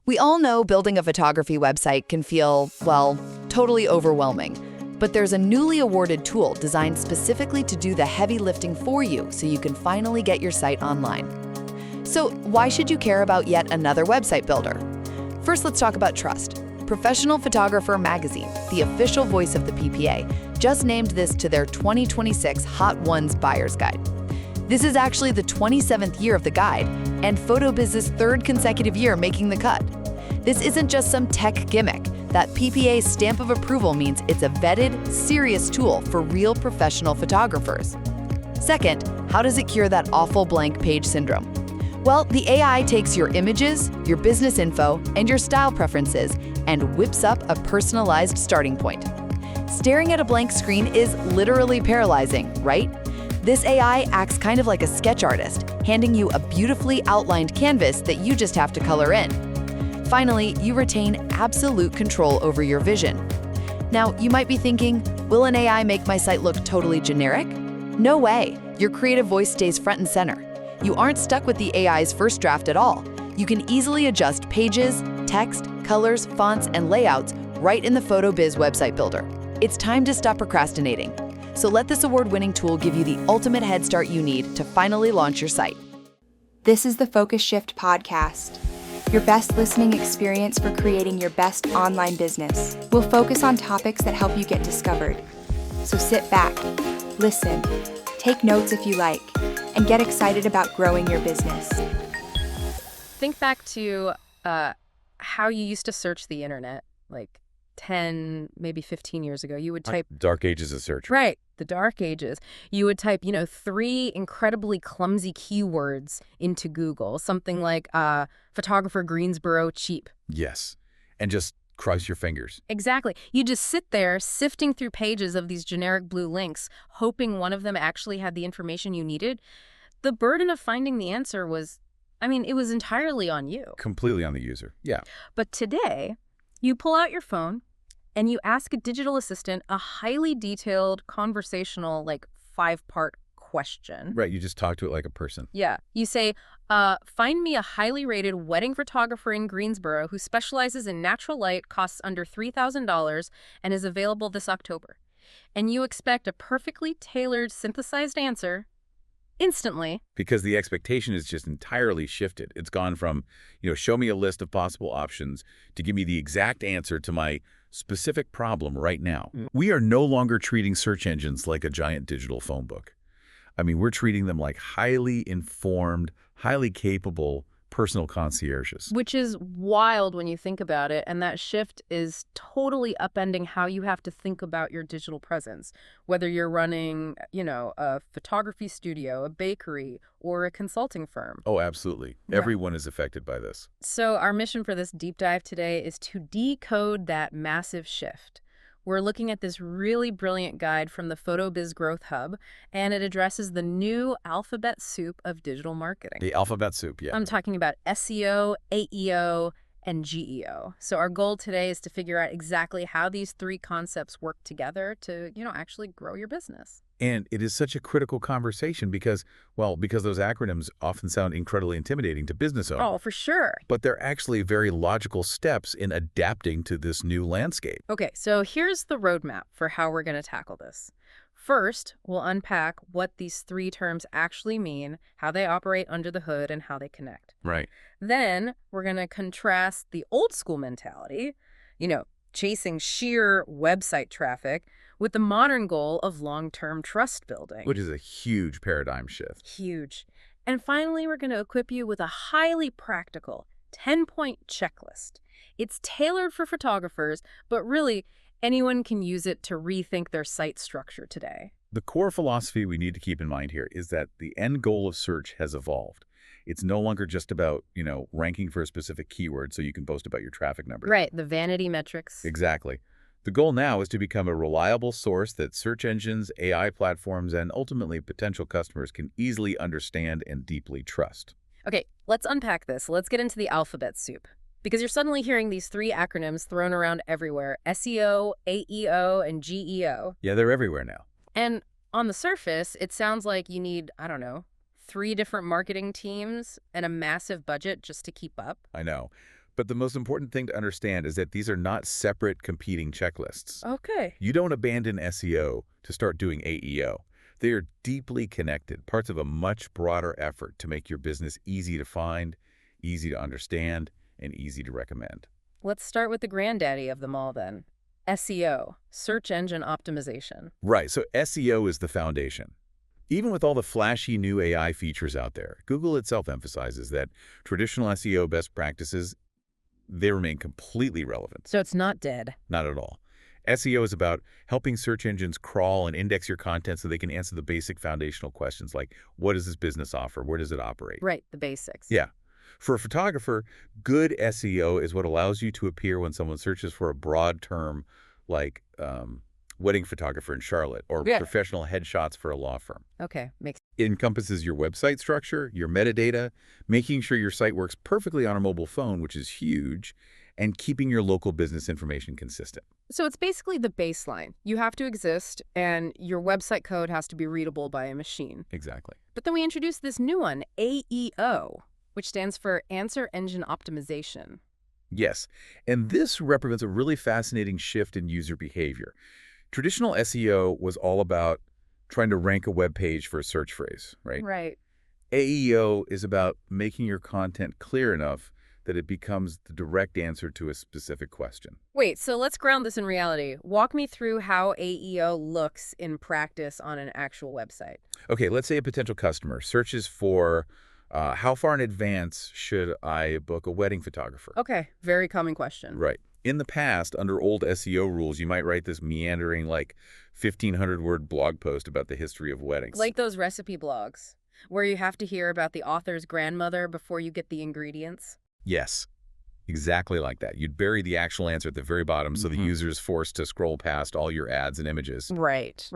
We all know building a photography website can feel, well, totally overwhelming. But there's a newly awarded tool designed specifically to do the heavy lifting for you so you can finally get your site online. So why should you care about yet another website builder? First, let's talk about trust. Professional Photographer Magazine, the official voice of the PPA, just named this to their 2026 Hot Ones Buyer's Guide. This is actually the 27th year of the guide, and PhotoBiz's third consecutive year making the cut. This isn't just some tech gimmick. That PPA stamp of approval means it's a vetted, serious tool for real professional photographers. Second, how does it cure that awful blank page syndrome? Well, the AI takes your images, your business info, and your style preferences and whips up a personalized starting point. Staring at a blank screen is literally paralyzing, right? This AI acts kind of like a sketch artist, handing you a beautifully outlined canvas that you just have to color in. Finally, you retain absolute control over your vision. Now, you might be thinking, will an AI make my site look totally generic? No way. Your creative voice stays front and center. You aren't stuck with the AI's first draft at all. You can easily adjust pages, text, colors, fonts, and layouts right in the PhotoBiz website builder. It's time to stop procrastinating. So let this award-winning tool give you the ultimate head start you need to finally launch your site. This is the Focus Shift podcast, your best listening experience for creating your best online business. We'll focus on topics that help you get discovered. So sit back, listen, take notes if you like, and get excited about growing your business. Think back to how you used to search the internet, like 10, maybe 15 years ago. You would type... Dark ages of search. Right, the dark ages. You would type, 3 incredibly clumsy keywords into Google, something like photographer Greensboro cheap. Yes, and just cross your fingers. Exactly. You just sit there sifting through pages of these generic blue links, hoping one of them actually had the information you needed. The burden of finding the answer was, it was entirely on you. Completely on the user, yeah. But today, you pull out your phone and you ask a digital assistant a highly detailed conversational, 5-part question. Right, you just talk to it like a person. Yeah. You say, find me a highly rated wedding photographer in Greensboro who specializes in natural light, costs under $3,000, and is available this October. And you expect a perfectly tailored, synthesized answer instantly. Because the expectation is just entirely shifted. It's gone from, show me a list of possible options to give me the exact answer to my specific problem right now. We are no longer treating search engines like a giant digital phone book. We're treating them like highly informed, highly capable personal concierges. Which is wild when you think about it, and that shift is totally upending how you have to think about your digital presence, whether you're running, a photography studio, a bakery, or a consulting firm. Oh, absolutely. Yeah. Everyone is affected by this. So our mission for this deep dive today is to decode that massive shift. We're looking at this really brilliant guide from the PhotoBiz Growth Hub, and it addresses the new alphabet soup of digital marketing. The alphabet soup, yeah. I'm talking about SEO, AEO, and GEO. So our goal today is to figure out exactly how these 3 concepts work together to, actually grow your business. And it is such a critical conversation because those acronyms often sound incredibly intimidating to business owners. Oh, for sure. But they're actually very logical steps in adapting to this new landscape. Okay, so here's the roadmap for how we're going to tackle this. First, we'll unpack what these 3 terms actually mean, how they operate under the hood, and how they connect. Right. Then we're going to contrast the old school mentality, chasing sheer website traffic, with the modern goal of long-term trust building. Which is a huge paradigm shift. Huge. And finally, we're going to equip you with a highly practical 10-point checklist. It's tailored for photographers, but really, anyone can use it to rethink their site structure today. The core philosophy we need to keep in mind here is that the end goal of search has evolved. It's no longer just about, ranking for a specific keyword so you can boast about your traffic numbers. Right, the vanity metrics. Exactly. The goal now is to become a reliable source that search engines, AI platforms, and ultimately potential customers can easily understand and deeply trust. Okay, let's unpack this. Let's get into the alphabet soup. Because you're suddenly hearing these 3 acronyms thrown around everywhere: SEO, AEO, and GEO. Yeah, they're everywhere now. And on the surface, it sounds like you need, 3 different marketing teams and a massive budget just to keep up. I know. But the most important thing to understand is that these are not separate competing checklists. Okay. You don't abandon SEO to start doing AEO. They are deeply connected, parts of a much broader effort to make your business easy to find, easy to understand, and easy to recommend. Let's start with the granddaddy of them all then. SEO, search engine optimization. Right, so SEO is the foundation. Even with all the flashy new AI features out there, Google itself emphasizes that traditional SEO best practices, they remain completely relevant. So it's not dead. Not at all. SEO is about helping search engines crawl and index your content so they can answer the basic foundational questions like, what does this business offer? Where does it operate? Right, the basics. Yeah. For a photographer, good SEO is what allows you to appear when someone searches for a broad term like wedding photographer in Charlotte or professional headshots for a law firm. Okay, makes It encompasses your website structure, your metadata, making sure your site works perfectly on a mobile phone, which is huge, and keeping your local business information consistent. So it's basically the baseline. You have to exist, and your website code has to be readable by a machine. Exactly. But then we introduced this new one, AEO, which stands for Answer Engine Optimization. Yes, and this represents a really fascinating shift in user behavior. Traditional SEO was all about trying to rank a web page for a search phrase, right? Right. AEO is about making your content clear enough that it becomes the direct answer to a specific question. Wait, so let's ground this in reality. Walk me through how AEO looks in practice on an actual website. Okay, let's say a potential customer searches for how far in advance should I book a wedding photographer? Okay, very common question. Right. In the past, under old SEO rules, you might write this meandering, like 1,500-word blog post about the history of weddings. Like those recipe blogs, where you have to hear about the author's grandmother before you get the ingredients. Yes, exactly like that. You'd bury the actual answer at the very bottom so the user is forced to scroll past all your ads and images. Right.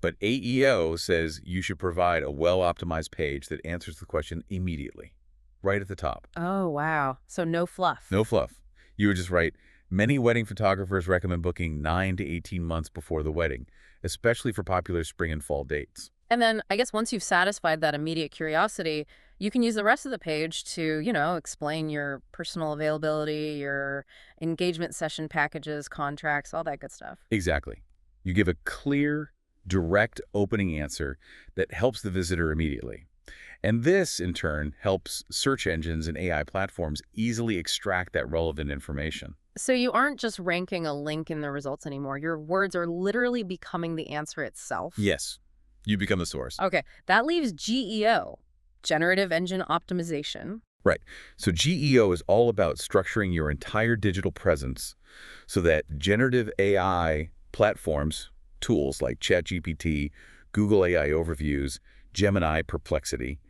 But AEO says you should provide a well-optimized page that answers the question immediately, right at the top. Oh, wow. So no fluff. No fluff. You would just write, many wedding photographers recommend booking 9 to 18 months before the wedding, especially for popular spring and fall dates. And then I guess once you've satisfied that immediate curiosity, you can use the rest of the page to, explain your personal availability, your engagement session packages, contracts, all that good stuff. Exactly. You give a clear, direct opening answer that helps the visitor immediately. And this, in turn, helps search engines and AI platforms easily extract that relevant information. So you aren't just ranking a link in the results anymore. Your words are literally becoming the answer itself. Yes. You become the source. Okay, that leaves GEO, Generative Engine Optimization. Right. So GEO is all about structuring your entire digital presence so that generative AI platforms, tools like ChatGPT, Google AI Overviews, Gemini Perplexity,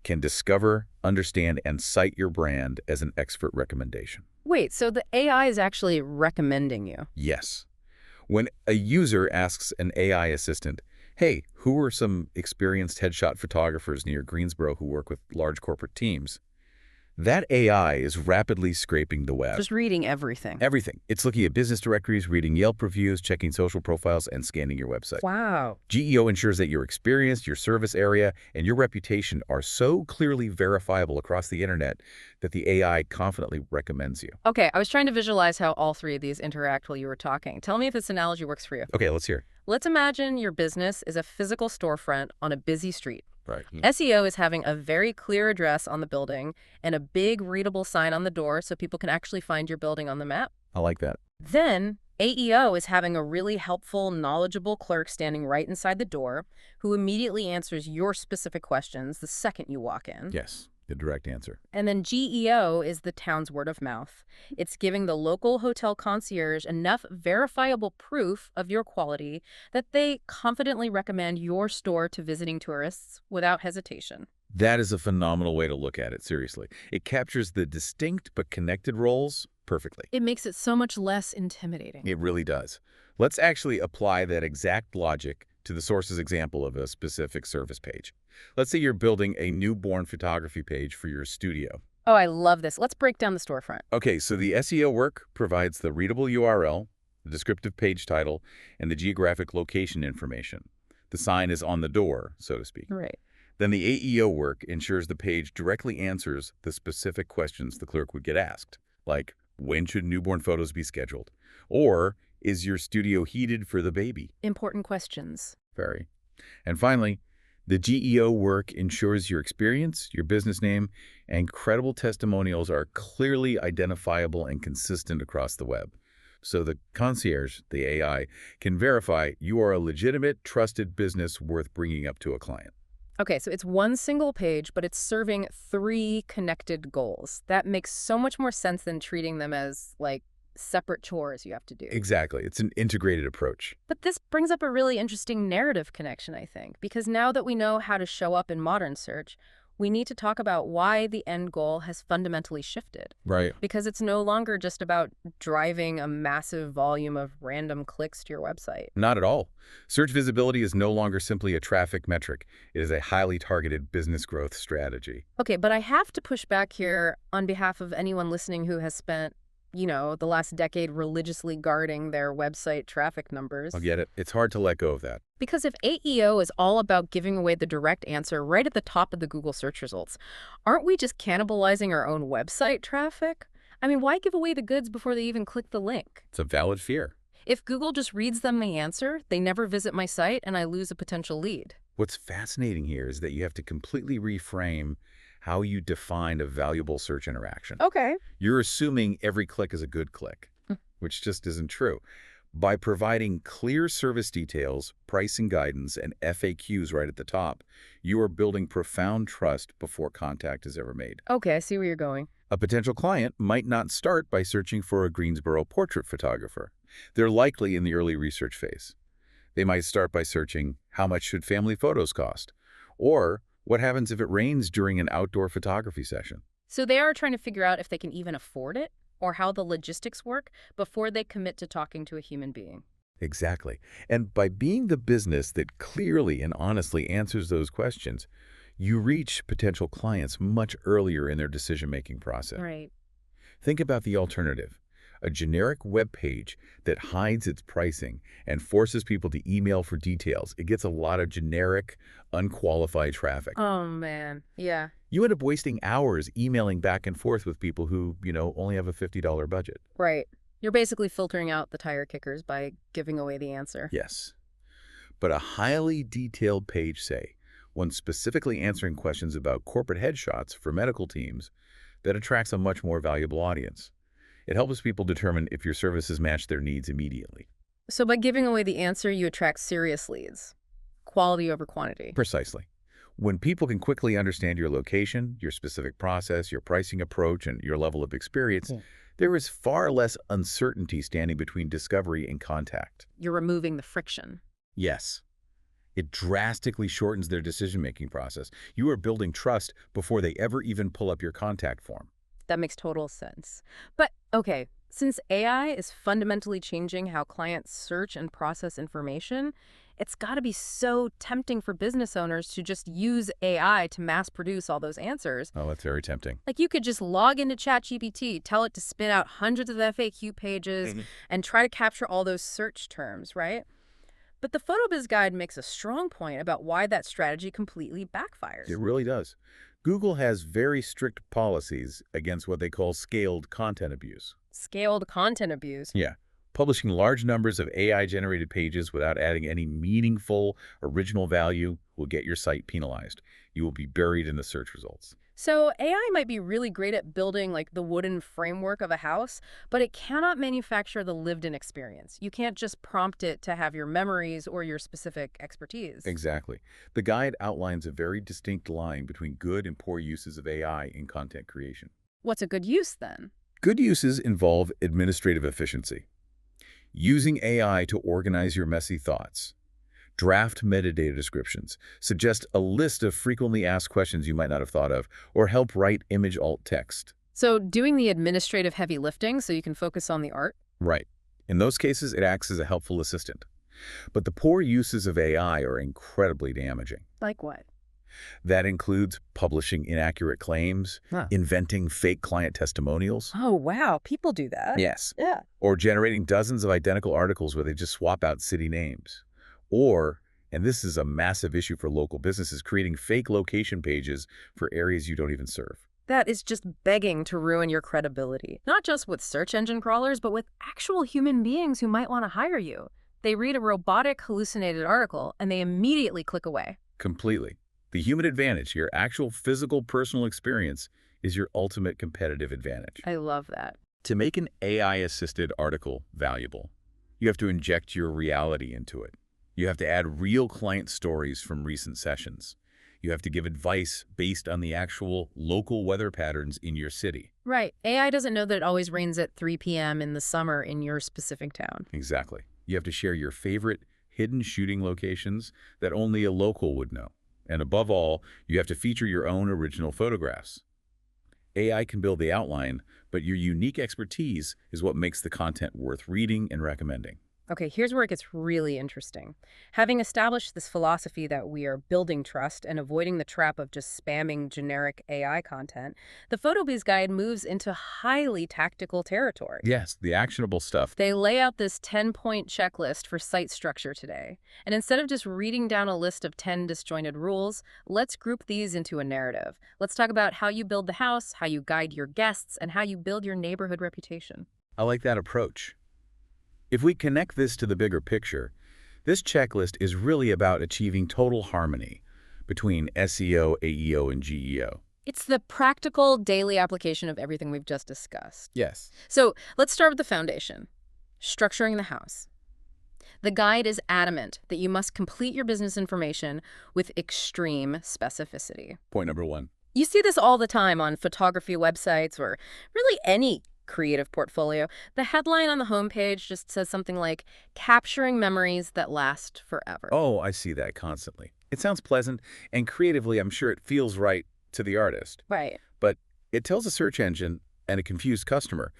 can discover, understand, and cite your brand as an expert recommendation. Wait, so the AI is actually recommending you? Yes. When a user asks an AI assistant, hey, who are some experienced headshot photographers near Greensboro who work with large corporate teams? That AI is rapidly scraping the web. Just reading everything. Everything. It's looking at business directories, reading Yelp reviews, checking social profiles, and scanning your website. Wow. GEO ensures that your experience, your service area, and your reputation are so clearly verifiable across the internet that the AI confidently recommends you. Okay, I was trying to visualize how all three of these interact while you were talking. Tell me if this analogy works for you. Okay, let's hear. Let's imagine your business is a physical storefront on a busy street. Right. SEO is having a very clear address on the building and a big readable sign on the door so people can actually find your building on the map. I like that. Then AEO is having a really helpful, knowledgeable clerk standing right inside the door who immediately answers your specific questions the second you walk in. Yes, the direct answer. And then GEO is the town's word of mouth. It's giving the local hotel concierge enough verifiable proof of your quality that they confidently recommend your store to visiting tourists without hesitation. That is a phenomenal way to look at it, seriously. It captures the distinct but connected roles perfectly. It makes it so much less intimidating. It really does. Let's actually apply that exact logic to the source's example of a specific service page. Let's say you're building a newborn photography page for your studio. Oh, I love this. Let's break down the storefront. Okay, so the SEO work provides the readable URL, the descriptive page title, and the geographic location information. The sign is on the door, so to speak. Right. Then the AEO work ensures the page directly answers the specific questions the clerk would get asked. like when should newborn photos be scheduled? Or is your studio heated for the baby? Important questions. Very. And finally, the GEO work ensures your experience, your business name, and credible testimonials are clearly identifiable and consistent across the web. So the concierge, the AI, can verify you are a legitimate, trusted business worth bringing up to a client. Okay, so it's one single page, but it's serving 3 connected goals. That makes so much more sense than treating them as, like, separate chores you have to do. Exactly. It's an integrated approach. But this brings up a really interesting narrative connection, I think, because now that we know how to show up in modern search, we need to talk about why the end goal has fundamentally shifted. Right. Because it's no longer just about driving a massive volume of random clicks to your website. Not at all. Search visibility is no longer simply a traffic metric. It is a highly targeted business growth strategy. Okay, but I have to push back here on behalf of anyone listening who has spent, the last decade religiously guarding their website traffic numbers. I get it. It's hard to let go of that. Because if AEO is all about giving away the direct answer right at the top of the Google search results, aren't we just cannibalizing our own website traffic? I mean, why give away the goods before they even click the link? It's a valid fear. If Google just reads them the answer, they never visit my site and I lose a potential lead. What's fascinating here is that you have to completely reframe how you define a valuable search interaction. Okay. You're assuming every click is a good click, which just isn't true. By providing clear service details, pricing guidance, and FAQs right at the top, you are building profound trust before contact is ever made. Okay, I see where you're going. A potential client might not start by searching for a Greensboro portrait photographer. They're likely in the early research phase. They might start by searching, how much should family photos cost? Or, what happens if it rains during an outdoor photography session? So they are trying to figure out if they can even afford it or how the logistics work before they commit to talking to a human being. Exactly. And by being the business that clearly and honestly answers those questions, you reach potential clients much earlier in their decision-making process. Right. Think about the alternative. A generic web page that hides its pricing and forces people to email for details. It gets a lot of generic, unqualified traffic. Oh, man. Yeah. You end up wasting hours emailing back and forth with people who, only have a $50 budget. Right. You're basically filtering out the tire kickers by giving away the answer. Yes. But a highly detailed page, say, one specifically answering questions about corporate headshots for medical teams, that attracts a much more valuable audience. It helps people determine if your services match their needs immediately. So by giving away the answer, you attract serious leads. Quality over quantity. Precisely. When people can quickly understand your location, your specific process, your pricing approach, and your level of experience, there is far less uncertainty standing between discovery and contact. You're removing the friction. Yes. It drastically shortens their decision-making process. You are building trust before they ever even pull up your contact form. That makes total sense. But, okay, since AI is fundamentally changing how clients search and process information, it's got to be so tempting for business owners to just use AI to mass produce all those answers. Oh, that's very tempting. Like you could just log into ChatGPT, tell it to spin out hundreds of FAQ pages, and try to capture all those search terms, right? But the PhotoBiz guide makes a strong point about why that strategy completely backfires. It really does. Google has very strict policies against what they call scaled content abuse. Scaled content abuse? Yeah. Publishing large numbers of AI-generated pages without adding any meaningful, original value will get your site penalized. You will be buried in the search results. So AI might be really great at building like the wooden framework of a house, but it cannot manufacture the lived-in experience. You can't just prompt it to have your memories or your specific expertise. Exactly. The guide outlines a very distinct line between good and poor uses of AI in content creation. What's a good use then? Good uses involve administrative efficiency. Using AI to organize your messy thoughts. Draft metadata descriptions, suggest a list of frequently asked questions you might not have thought of, or help write image alt text. So doing the administrative heavy lifting so you can focus on the art? Right. In those cases, it acts as a helpful assistant. But the poor uses of AI are incredibly damaging. Like what? That includes publishing inaccurate claims, inventing fake client testimonials. Oh, wow. People do that. Yes. Yeah. Or generating dozens of identical articles where they just swap out city names. Or, and this is a massive issue for local businesses, creating fake location pages for areas you don't even serve. That is just begging to ruin your credibility. Not just with search engine crawlers, but with actual human beings who might want to hire you. They read a robotic, hallucinated article, and they immediately click away. Completely. The human advantage, your actual physical personal experience, is your ultimate competitive advantage. I love that. To make an AI-assisted article valuable, you have to inject your reality into it. You have to add real client stories from recent sessions. You have to give advice based on the actual local weather patterns in your city. Right. AI doesn't know that it always rains at 3 p.m. in the summer in your specific town. Exactly. You have to share your favorite hidden shooting locations that only a local would know. And above all, you have to feature your own original photographs. AI can build the outline, but your unique expertise is what makes the content worth reading and recommending. Okay, here's where it gets really interesting. Having established this philosophy that we are building trust and avoiding the trap of just spamming generic AI content, the PhotoBiz guide moves into highly tactical territory. Yes, the actionable stuff. They lay out this 10-point checklist for site structure today. And instead of just reading down a list of 10 disjointed rules, let's group these into a narrative. Let's talk about how you build the house, how you guide your guests, and how you build your neighborhood reputation. I like that approach. If we connect this to the bigger picture, this checklist is really about achieving total harmony between SEO, AEO, and GEO. It's the practical daily application of everything we've just discussed. Yes. So let's start with the foundation, structuring the house. The guide is adamant that you must complete your business information with extreme specificity. Point number one. You see this all the time on photography websites or really any creative portfolio. The headline on the homepage just says something like, capturing memories that last forever. Oh, I see that constantly. It sounds pleasant, and creatively, I'm sure it feels right to the artist. Right. But it tells a search engine and a confused customer,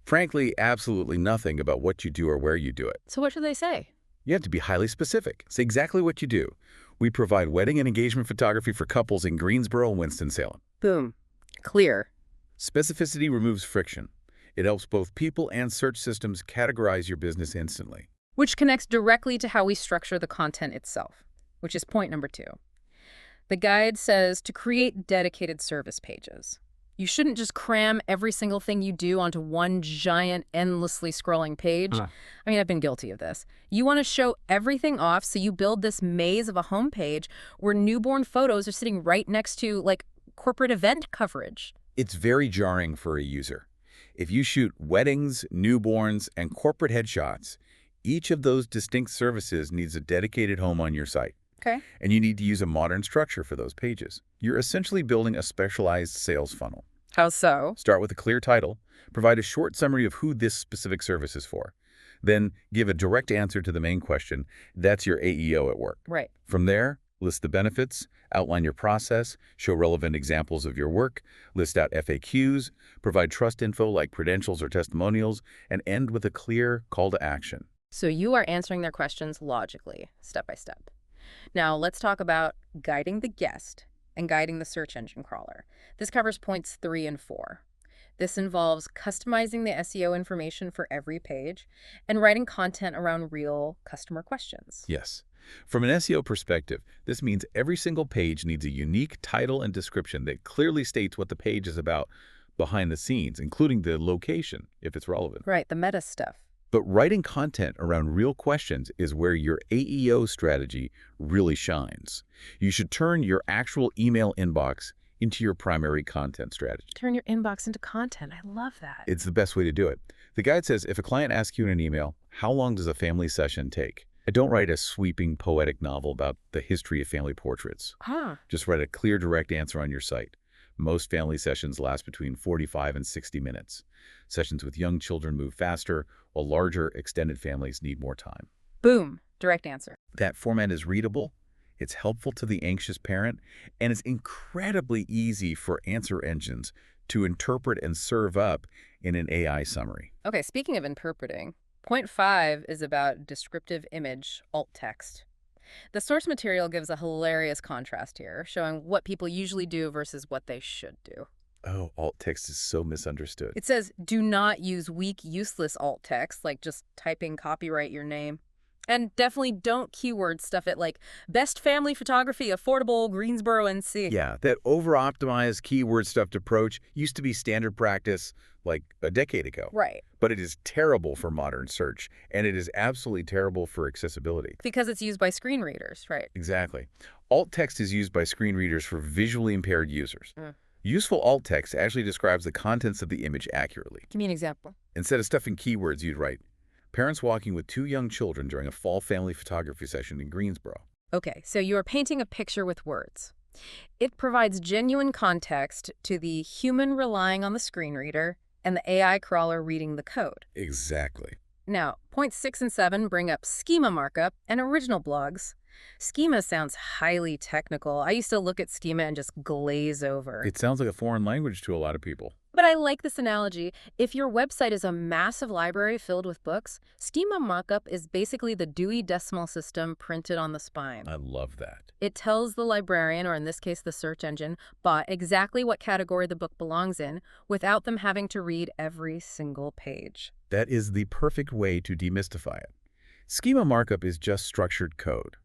frankly, absolutely nothing about what you do or where you do it. So what should they say? You have to be highly specific. Say exactly what you do. We provide wedding and engagement photography for couples in Greensboro and Winston-Salem. Boom. Clear. Specificity removes friction. It helps both people and search systems categorize your business instantly. Which connects directly to how we structure the content itself, which is point number 2. The guide says to create dedicated service pages. You shouldn't just cram every single thing you do onto one giant, endlessly scrolling page. I mean, I've been guilty of this. You want to show everything off, so you build this maze of a homepage where newborn photos are sitting right next to, like, corporate event coverage. It's very jarring for a user. If you shoot weddings, newborns, and corporate headshots, each of those distinct services needs a dedicated home on your site. Okay. And you need to use a modern structure for those pages. You're essentially building a specialized sales funnel. How so? Start with a clear title, provide a short summary of who this specific service is for. Then give a direct answer to the main question. That's your AEO at work. Right. From there, list the benefits, outline your process, show relevant examples of your work, list out FAQs, provide trust info like credentials or testimonials, and end with a clear call to action. So you are answering their questions logically, step by step. Now let's talk about guiding the guest and guiding the search engine crawler. This covers points 3 and 4. This involves customizing the SEO information for every page and writing content around real customer questions. Yes. From an SEO perspective, this means every single page needs a unique title and description that clearly states what the page is about behind the scenes, including the location, if it's relevant. Right, the meta stuff. But writing content around real questions is where your AEO strategy really shines. You should turn your actual email inbox into your primary content strategy. Turn your inbox into content. I love that. It's the best way to do it. The guide says if a client asks you in an email, how long does a family session take? Don't write a sweeping poetic novel about the history of family portraits. Just write a clear, direct answer on your site. Most family sessions last between 45 and 60 minutes. Sessions with young children move faster, while larger, extended families need more time. Boom. Direct answer. That format is readable, it's helpful to the anxious parent, and it's incredibly easy for answer engines to interpret and serve up in an AI summary. Okay, speaking of interpreting, point 5 is about descriptive image alt text. The source material gives a hilarious contrast here, showing what people usually do versus what they should do. Oh, alt text is so misunderstood. It says, do not use weak, useless alt text, like just typing copyright your name. And definitely don't keyword stuff it like best family photography, affordable, Greensboro, NC. Yeah, that over-optimized keyword-stuffed approach used to be standard practice like a decade ago. Right. But it is terrible for modern search, and it is absolutely terrible for accessibility. Because it's used by screen readers, right? Exactly. Alt text is used by screen readers for visually impaired users. Useful alt text actually describes the contents of the image accurately. Give me an example. Instead of stuffing keywords, you'd write, parents walking with 2 young children during a fall family photography session in Greensboro. Okay, so you are painting a picture with words. It provides genuine context to the human relying on the screen reader and the AI crawler reading the code. Exactly. Now, points 6 and 7 bring up schema markup and original blogs. Schema sounds highly technical. I used to look at schema and just glaze over. It sounds like a foreign language to a lot of people. But I like this analogy. If your website is a massive library filled with books, schema markup is basically the Dewey Decimal System printed on the spine. I love that. It tells the librarian, or in this case the search engine, bot exactly what category the book belongs in without them having to read every single page. That is the perfect way to demystify it. Schema markup is just structured code.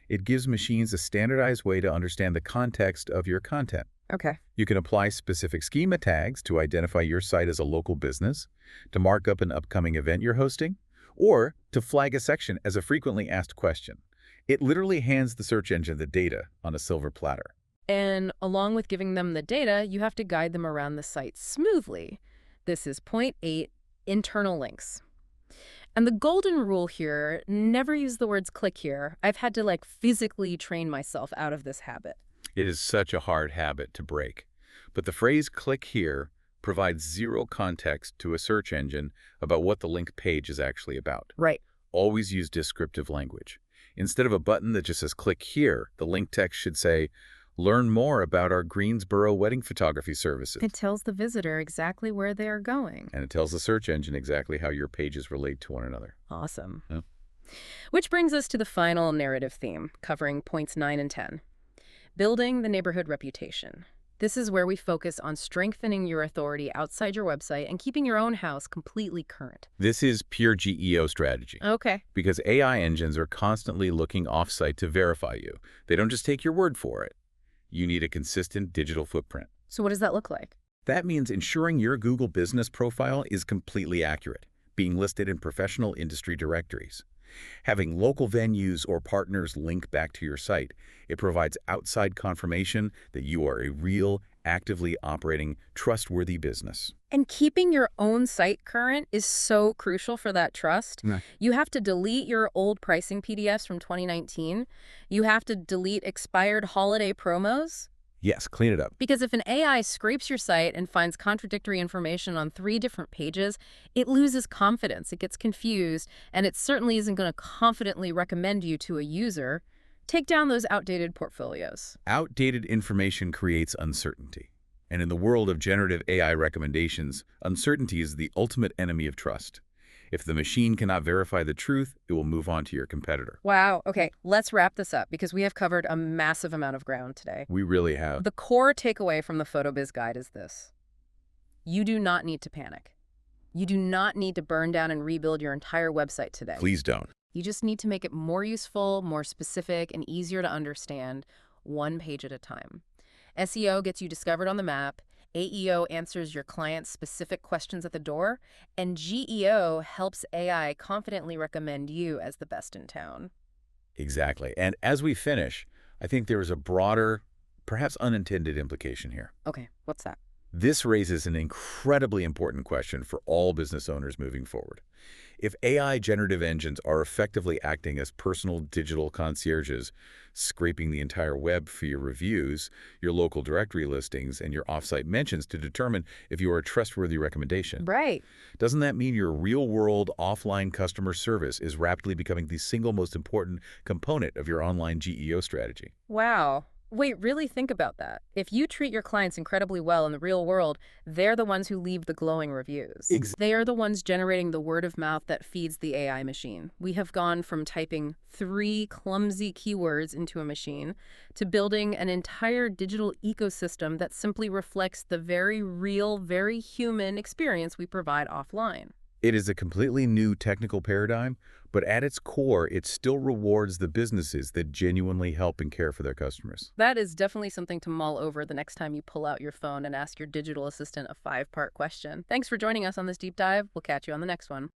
It gives machines a standardized way to understand the context of your content. Okay. You can apply specific schema tags to identify your site as a local business, to mark up an upcoming event you're hosting, or to flag a section as a frequently asked question. It literally hands the search engine the data on a silver platter. And along with giving them the data, you have to guide them around the site smoothly. This is point 8, internal links. And the golden rule here, never use the words click here. I've had to physically train myself out of this habit. It is such a hard habit to break. But the phrase click here provides zero context to a search engine about what the link page is actually about. Right. Always use descriptive language. Instead of a button that just says click here, the link text should say, learn more about our Greensboro wedding photography services. It tells the visitor exactly where they are going. And it tells the search engine exactly how your pages relate to one another. Awesome. Yeah. Which brings us to the final narrative theme, covering points 9 and 10. Building the neighborhood reputation. This is where we focus on strengthening your authority outside your website and keeping your own house completely current. This is pure GEO strategy. Okay. Because AI engines are constantly looking off-site to verify you. They don't just take your word for it. You need a consistent digital footprint. So what does that look like? That means ensuring your Google business profile is completely accurate, being listed in professional industry directories. Having local venues or partners link back to your site, it provides outside confirmation that you are a real, actively operating, trustworthy business. And keeping your own site current is so crucial for that trust. Yeah. You have to delete your old pricing PDFs from 2019. You have to delete expired holiday promos. Yes, clean it up. Because if an AI scrapes your site and finds contradictory information on 3 different pages, it loses confidence, it gets confused, and it certainly isn't going to confidently recommend you to a user. Take down those outdated portfolios. Outdated information creates uncertainty. And in the world of generative AI recommendations, uncertainty is the ultimate enemy of trust. If the machine cannot verify the truth, it will move on to your competitor. Wow. Okay, let's wrap this up because we have covered a massive amount of ground today. We really have. The core takeaway from the PhotoBiz guide is this. You do not need to panic. You do not need to burn down and rebuild your entire website today. Please don't. You just need to make it more useful, more specific, and easier to understand, one page at a time. SEO gets you discovered on the map, AEO answers your client's specific questions at the door, and GEO helps AI confidently recommend you as the best in town. Exactly. And as we finish, I think there is a broader, perhaps unintended implication here. Okay, what's that? This raises an incredibly important question for all business owners moving forward. If AI generative engines are effectively acting as personal digital concierges, scraping the entire web for your reviews, your local directory listings, and your offsite mentions to determine if you are a trustworthy recommendation, Right. doesn't that mean your real-world offline customer service is rapidly becoming the single most important component of your online GEO strategy? Wow. Wait, really think about that. If you treat your clients incredibly well in the real world, they're the ones who leave the glowing reviews. They are the ones generating the word of mouth that feeds the AI machine. We have gone from typing 3 clumsy keywords into a machine to building an entire digital ecosystem that simply reflects the very real, very human experience we provide offline. It is a completely new technical paradigm, but at its core, it still rewards the businesses that genuinely help and care for their customers. That is definitely something to mull over the next time you pull out your phone and ask your digital assistant a 5-part question. Thanks for joining us on this deep dive. We'll catch you on the next one.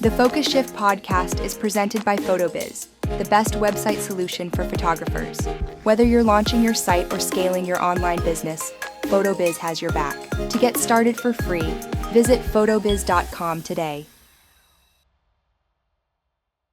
The Focus Shift podcast is presented by PhotoBiz, the best website solution for photographers. Whether you're launching your site or scaling your online business, PhotoBiz has your back. To get started for free, visit photobiz.com today.